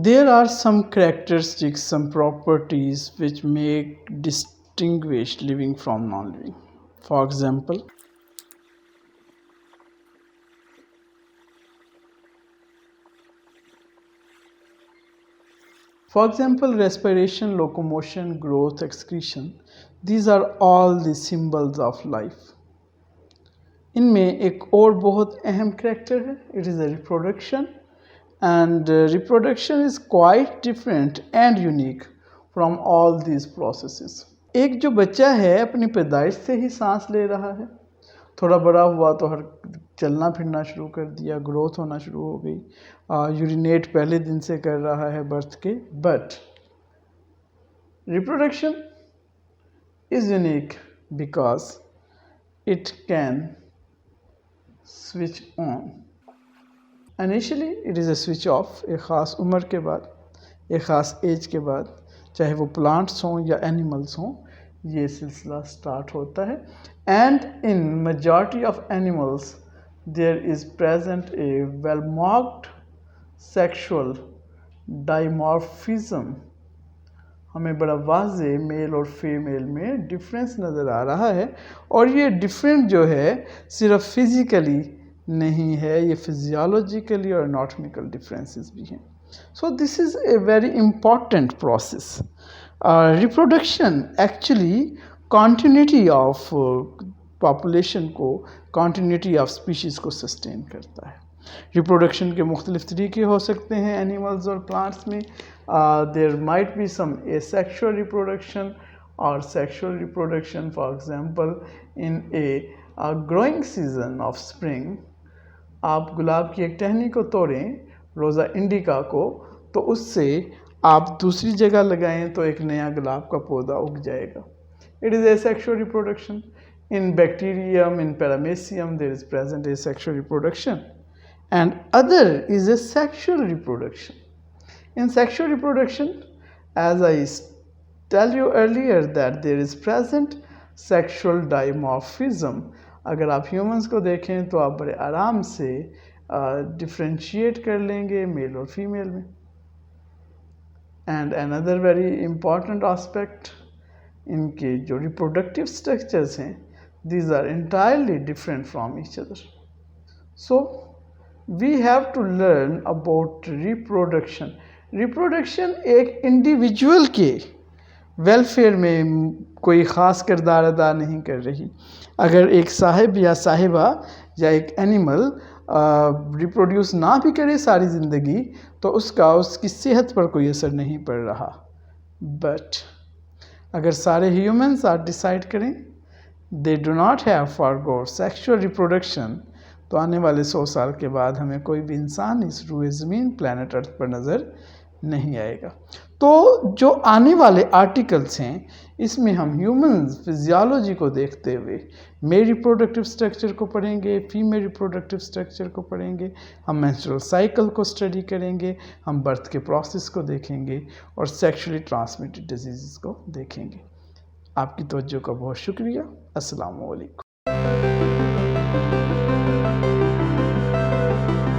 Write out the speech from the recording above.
There are some characteristics, some properties which make distinguish living from non-living. For example, respiration, locomotion, growth, excretion. These are all the symbols of life. इनमें एक और बहुत अहम character है, it is a reproduction, and reproduction is quite different and unique from all these processes. एक जो बच्चा है अपनी पैदाइश से ही सांस ले रहा है, थोड़ा बड़ा हुआ तो हर चलना फिरना शुरू कर दिया, ग्रोथ होना शुरू हो गई, यूरिनेट पहले दिन से कर रहा है बर्थ के, but reproduction is unique because it can switch on. Initially it is a switch off, एक ख़ास उम्र के बाद, एक ख़ास एज के बाद, चाहे वो प्लांट्स हों या एनिमल्स हों, ये सिलसिला स्टार्ट होता है। And in majority of animals there is present a well marked sexual dimorphism. हमें बड़ा वाज़े मेल और फीमेल में डिफरेंस नज़र आ रहा है, और ये डिफरेंट जो है सिर्फ फिज़िकली नहीं है, ये फिजियोलॉजिकली और एनाटॉमिकल डिफरेंसेस भी हैं। So this is a very important process. Reproduction actually continuity of population को, कॉन्टिन्यूटी ऑफ स्पीशीज़ को सस्टेन करता है। रिप्रोडक्शन के मुख्तलिफ तरीके हो सकते हैं एनिमल्स और प्लांट्स में। There might be some asexual reproduction और sexual reproduction. For example, in a growing season of spring, आप गुलाब की एक टहनी को तोड़ें, रोज़ा इंडिका को, तो उससे आप दूसरी जगह लगाएं तो एक नया गुलाब का पौधा उग जाएगा। It is asexual reproduction. In bacterium, in paramecium, there is present asexual reproduction, and other is a sexual reproduction. In sexual reproduction, as I tell you earlier, that there is present sexual dimorphism. अगर आप humans को देखें तो आप बड़े आराम से differentiate कर लेंगे मेल और फीमेल में। And another very important aspect, इनके जो रिप्रोडक्टिव स्ट्रक्चर्स हैं, these are entirely different from each other. So we have to learn about reproduction. Reproduction एक इंडिविजुअल के वेलफेयर में कोई ख़ास किरदार अदा नहीं कर रही। अगर एक साहिब या साहिबा या एक एनिमल रिप्रोड्यूस ना भी करे सारी ज़िंदगी, तो उसकी सेहत पर कोई असर नहीं पड़ रहा। बट अगर सारे ह्यूमंस आज डिसाइड करें they do not have forgo sexual reproduction, तो आने वाले 100 साल के बाद हमें कोई भी इंसान इस रूए ज़मीन प्लैनेट अर्थ पर नज़र नहीं आएगा। तो जो आने वाले आर्टिकल्स हैं, इसमें हम ह्यूमंस फिजियोलॉजी को देखते हुए मेल रिप्रोडक्टिव स्ट्रक्चर को पढ़ेंगे, फीमेल रिप्रोडक्टिव स्ट्रक्चर को पढ़ेंगे, हम मेंस्ट्रुअल साइकिल को स्टडी करेंगे, हम बर्थ के प्रोसेस को देखेंगे और सेक्सुअली ट्रांसमिटेड डिजीज़ को देखेंगे। आपकी तवज्जो का बहुत शुक्रिया। अस्सलाम वालेकुम।